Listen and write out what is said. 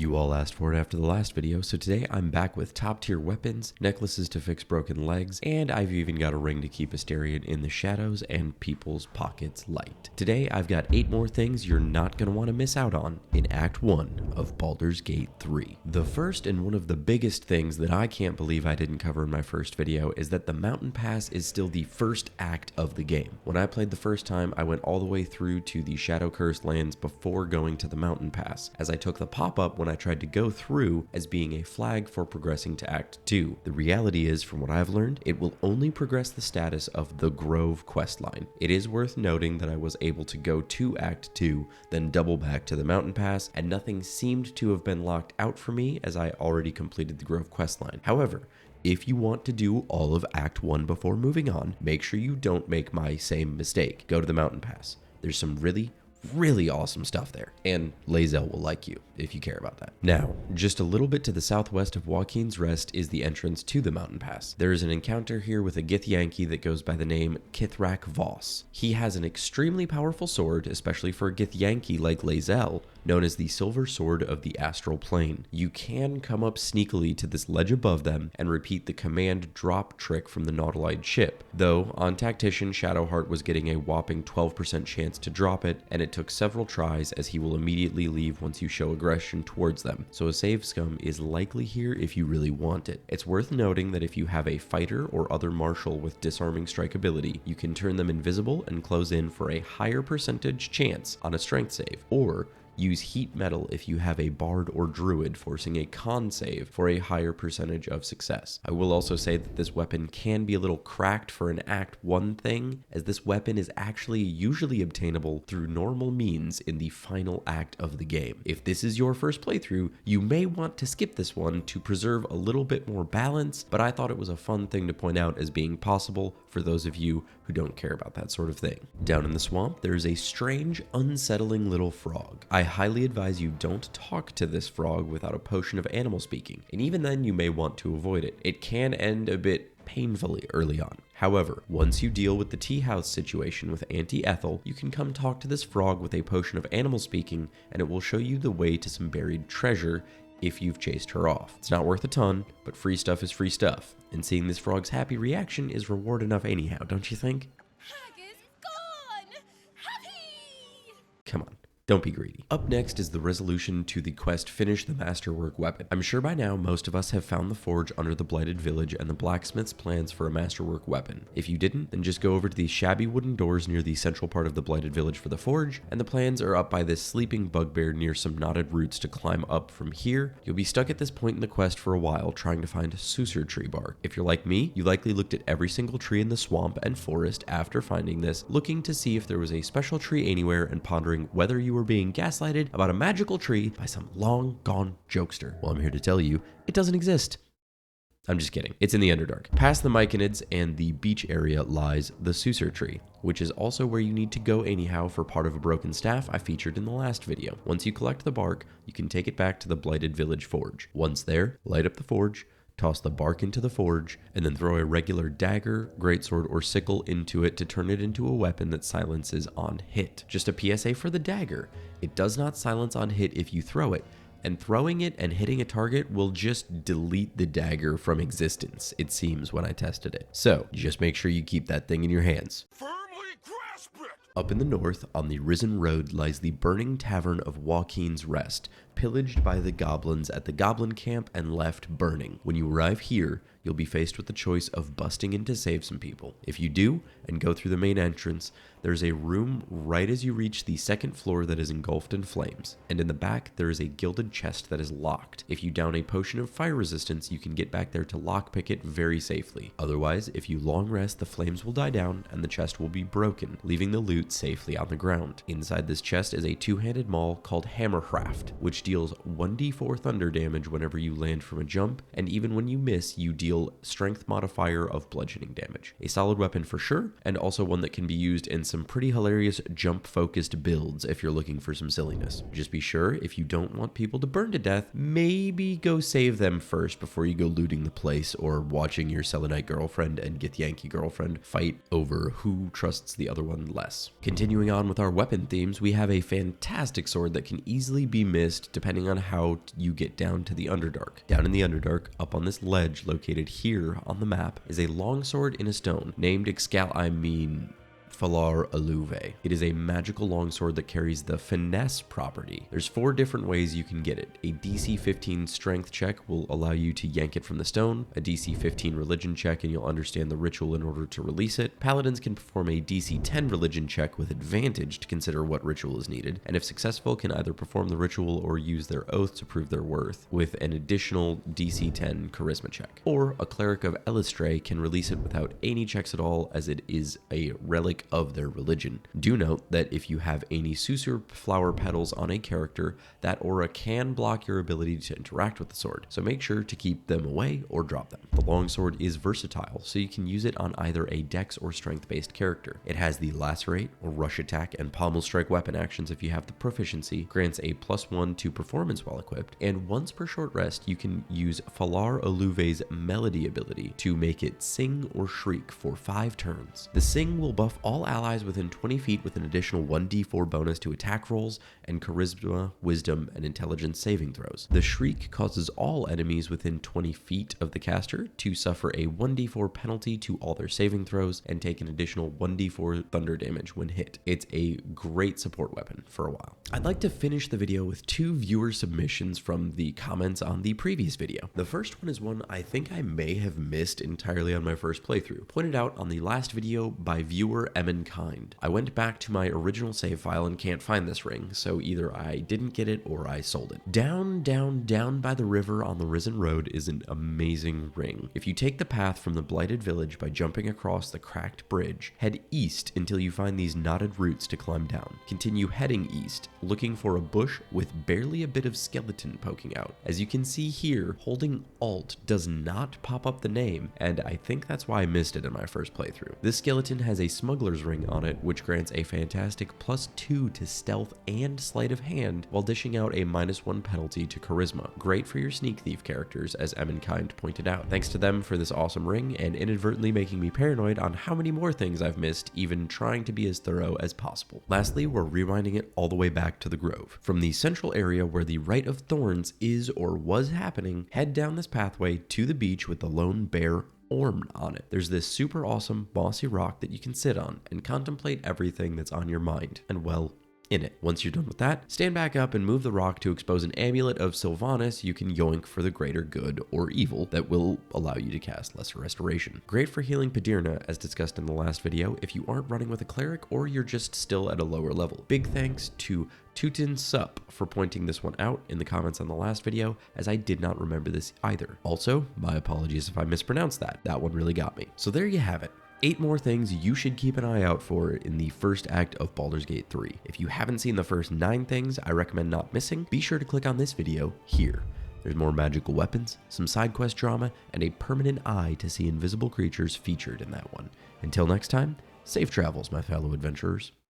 You all asked for it after the last video, so today I'm back with top tier weapons, necklaces to fix broken legs, and I've even got a ring to keep Astarion in the shadows and people's pockets light. Today I've got 8 more things you're not going to want to miss out on in Act 1 of Baldur's Gate 3. The first and one of the biggest things that I can't believe I didn't cover in my first video is that the Mountain Pass is still the first act of the game. When I played the first time, I went all the way through to the Shadow Cursed lands before going to the Mountain Pass, as I took the pop-up when I tried to go through as being a flag for progressing to Act 2. The reality is, from what I've learned, it will only progress the status of the Grove questline. It is worth noting that I was able to go to Act 2, then double back to the Mountain Pass, and nothing seemed to have been locked out for me as I already completed the Grove questline. However, if you want to do all of Act 1 before moving on, make sure you don't make my same mistake. Go to the Mountain Pass. There's some really awesome stuff there, and Lae'zel will like you if you care about that. Now, just a little bit to the southwest of Waukeen's Rest is the entrance to the Mountain Pass. There is an encounter here with a Githyanki that goes by the name Kith'rak Voss. He has an extremely powerful sword, especially for a Githyanki like Lae'zel, known as the Silver Sword of the Astral Plane. You can come up sneakily to this ledge above them and repeat the command drop trick from the Nautilite ship, though on Tactician, Shadowheart was getting a whopping 12% chance to drop it, and it took several tries as he will immediately leave once you show aggression towards them, so a save scum is likely here if you really want it. It's worth noting that if you have a fighter or other martial with disarming strike ability, you can turn them invisible and close in for a higher percentage chance on a strength save, or use heat metal if you have a bard or druid, forcing a con save for a higher percentage of success. I will also say that this weapon can be a little cracked for an Act 1 thing, as this weapon is actually usually obtainable through normal means in the final act of the game. If this is your first playthrough, you may want to skip this one to preserve a little bit more balance, but I thought it was a fun thing to point out as being possible for those of you who don't care about that sort of thing. Down in the swamp, there's a strange, unsettling little frog. I highly advise you don't talk to this frog without a potion of animal speaking, and even then you may want to avoid it. It can end a bit painfully early on. However, once you deal with the tea house situation with Auntie Ethel, you can come talk to this frog with a potion of animal speaking, and it will show you the way to some buried treasure if you've chased her off. It's not worth a ton, but free stuff is free stuff, and seeing this frog's happy reaction is reward enough anyhow, don't you think? Hag is gone! Happy! Come on. Don't be greedy. Up next is the resolution to the quest Finish the Masterwork Weapon. I'm sure by now most of us have found the forge under the Blighted Village and the blacksmith's plans for a masterwork weapon. If you didn't, then just go over to these shabby wooden doors near the central part of the Blighted Village for the forge, and the plans are up by this sleeping bugbear near some knotted roots to climb up from here. You'll be stuck at this point in the quest for a while trying to find Sussur tree bark. If you're like me, you likely looked at every single tree in the swamp and forest after finding this, looking to see if there was a special tree anywhere and pondering whether you were being gaslighted about a magical tree by some long gone jokester. Well, I'm here to tell you, it doesn't exist. I'm just kidding. It's in the Underdark. Past the Myconids and the beach area lies the Sussur tree, which is also where you need to go anyhow for part of a broken staff I featured in the last video. Once you collect the bark, you can take it back to the Blighted Village forge. Once there, light up the forge, toss the bark into the forge, and then throw a regular dagger, greatsword, or sickle into it to turn it into a weapon that silences on hit. Just a PSA for the dagger. It does not silence on hit if you throw it, and throwing it and hitting a target will just delete the dagger from existence, it seems, when I tested it. So, just make sure you keep that thing in your hands. Firmly grasp it! Up in the north, on the Risen Road, lies the burning tavern of Waukeen's Rest, pillaged by the goblins at the goblin camp and left burning. When you arrive here, you'll be faced with the choice of busting in to save some people. If you do, and go through the main entrance, there's a room right as you reach the second floor that is engulfed in flames, and in the back there is a gilded chest that is locked. If you down a potion of fire resistance, you can get back there to lockpick it very safely. Otherwise, if you long rest, the flames will die down and the chest will be broken, leaving the loot safely on the ground. Inside this chest is a two-handed maul called Hamarhraft, which deals 1d4 thunder damage whenever you land from a jump, and even when you miss, you deal strength modifier of bludgeoning damage. A solid weapon for sure, and also one that can be used in some pretty hilarious jump-focused builds if you're looking for some silliness. Just be sure, if you don't want people to burn to death, maybe go save them first before you go looting the place or watching your Selenite girlfriend and Githyanki girlfriend fight over who trusts the other one less. Continuing on with our weapon themes, we have a fantastic sword that can easily be missed depending on how you get down to the Underdark. Down in the Underdark, up on this ledge located here on the map, is a longsword in a stone named Phalar Aluve. It is a magical longsword that carries the finesse property. There's 4 different ways you can get it. A DC 15 strength check will allow you to yank it from the stone, a DC 15 religion check and you'll understand the ritual in order to release it. Paladins can perform a DC 10 religion check with advantage to consider what ritual is needed, and if successful can either perform the ritual or use their oath to prove their worth with an additional DC 10 charisma check. Or a cleric of Elistray can release it without any checks at all, as it is a relic of their religion. Do note that if you have any Sussur flower petals on a character, that aura can block your ability to interact with the sword, so make sure to keep them away or drop them. The longsword is versatile, so you can use it on either a dex or strength-based character. It has the lacerate or rush attack and pommel strike weapon actions if you have the proficiency, grants a +1 to performance while equipped, and once per short rest you can use Phalar Aluve's melody ability to make it sing or shriek for 5 turns. The sing will buff all allies within 20 feet with an additional 1d4 bonus to attack rolls and charisma, wisdom, and intelligence saving throws. The shriek causes all enemies within 20 feet of the caster to suffer a 1d4 penalty to all their saving throws and take an additional 1d4 thunder damage when hit. It's a great support weapon for a while. I'd like to finish the video with 2 viewer submissions from the comments on the previous video. The first one is one I think I may have missed entirely on my first playthrough, pointed out on the last video by viewer Kind. I went back to my original save file and can't find this ring, so either I didn't get it or I sold it. Down by the river on the Risen Road is an amazing ring. If you take the path from the Blighted Village by jumping across the cracked bridge, head east until you find these knotted roots to climb down. Continue heading east, looking for a bush with barely a bit of skeleton poking out. As you can see here, holding Alt does not pop up the name, and I think that's why I missed it in my first playthrough. This skeleton has a Smuggler's ring on it, which grants a fantastic +2 to stealth and sleight of hand while dishing out a -1 penalty to charisma. Great for your sneak thief characters, as Kind pointed out. Thanks to them for this awesome ring and inadvertently making me paranoid on how many more things I've missed, even trying to be as thorough as possible. Lastly, we're rewinding it all the way back to the Grove. From the central area where the Rite of Thorns is or was happening, head down this pathway to the beach with the lone bear Orm on it. There's this super awesome mossy rock that you can sit on and contemplate everything that's on your mind and, well, in it. Once you're done with that, stand back up and move the rock to expose an Amulet of Silvanus you can yoink for the greater good or evil that will allow you to cast Lesser Restoration. Great for healing Padirna, as discussed in the last video, if you aren't running with a cleric or you're just still at a lower level. Big thanks to Tutin Sup for pointing this one out in the comments on the last video, as I did not remember this either. Also, my apologies if I mispronounced that. That one really got me. So there you have it. 8 more things you should keep an eye out for in the first act of Baldur's Gate 3. If you haven't seen the first 9 things I recommend not missing, be sure to click on this video here. There's more magical weapons, some side quest drama, and a permanent eye to see invisible creatures featured in that one. Until next time, safe travels, my fellow adventurers.